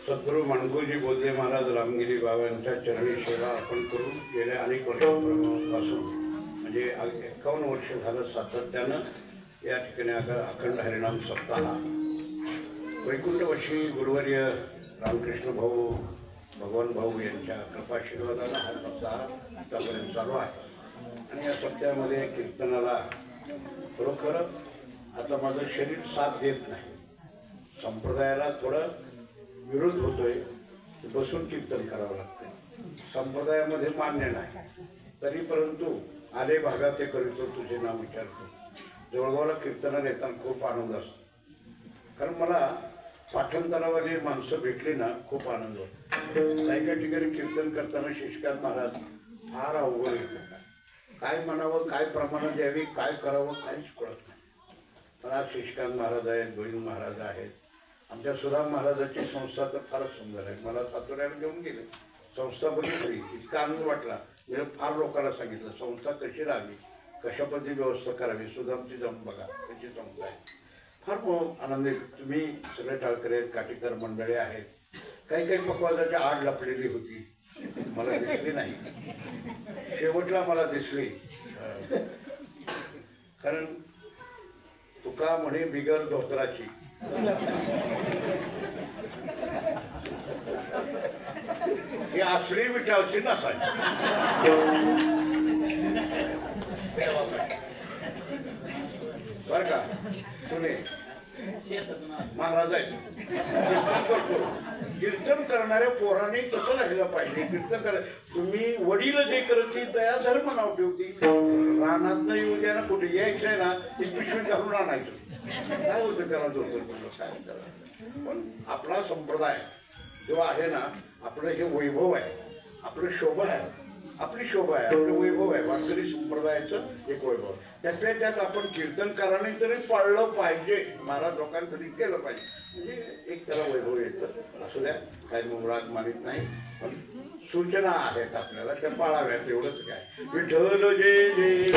सद्गुरु माणकोजी बोधले महाराज रामगिरी बाबांच्या चरणी सेवा आपण करून गेल्या अनेक वर्षांपासून म्हणजे 51 वर्ष झालं सातत्यानं या ठिकाणी अखंड हरिनाम सप्ताह वैकुंठवासी गुरुवर्य रामकृष्ण भाऊ भगवान भाऊ यांच्या कृपाशीर्वादानं हा सप्ताह आतापर्यंत चालू आहे। आणि या सप्ताहामध्ये कीर्तनाला खरोखर आता माझं शरीर साथ देत नाही, संप्रदायाला थोडं विरोध होतोय, बसून कीर्तन करावं लागतंय, संप्रदायामध्ये मान्य नाही तरी परंतु आले भागात ते करीतो तुझे नाव विचारतो। जवळगावला कीर्तनाला येताना खूप आनंद असतो, कारण मला पाठणतरावाली माणसं भेटली ना खूप आनंद होतो। काही ठिकाणी कीर्तन करताना शिष्कांत महाराज फार अवघड येतं, काय म्हणावं, काय प्रमाण द्यावी, काय करावं काहीच कळत नाही। पण आज शिष्कांत महाराज आहेत, गोविंद महाराज आहेत, आमच्या सुदाम महाराजांची संस्था तर फारच सुंदर आहे। मला सातोऱ्याला घेऊन गेले, संस्था बघितली, इतका आनंद वाटला। मी फार लोकांना सांगितलं संस्था कशी राहावी, कशा पद्धती व्यवस्था करावी, सुदामची जाऊन बघा कशी संस्था आहे। फार आनंद आहे। तुम्ही सगळे टाळकरी आहेत, काटेकर मंडळी आहेत, काही काही पकवाजाची आड लपलेली होती, मला दिसली नाही, शेवटला मला दिसली। कारण तुका म्हणे बिगर धोतराची, ही असली विटावची नसायची। बर का तुने महाराज आहे, कीर्तन करणाऱ्या पोराने कसं राहिलं पाहिजे, कीर्तन करा तुम्ही वडील जे करतील तया धर्म नाव ठेवती, रानात न येऊ द्या ना, कुठे यायचं आहे ना ती पिशवी घालून आणायचं, काय होतं त्याला जोर काय करा। पण आपला संप्रदाय जो आहे ना, आपलं हे वैभव आहे, आपलं शोभा आहे, आपली शोभा आहे, आपलं वैभव आहे, वारकरी संप्रदायाचं एक वैभव। त्यातल्या त्यात आपण कीर्तनकाराने तरी पाळलं पाहिजे, महाराज लोकांकडे केलं पाहिजे, म्हणजे एक त्याला वैभव येतं। असू द्या, काही मुळात मानित नाही, पण सूचना आहेत आपल्याला त्या पाळाव्यात, एवढंच काय। विठ्ठल जय जय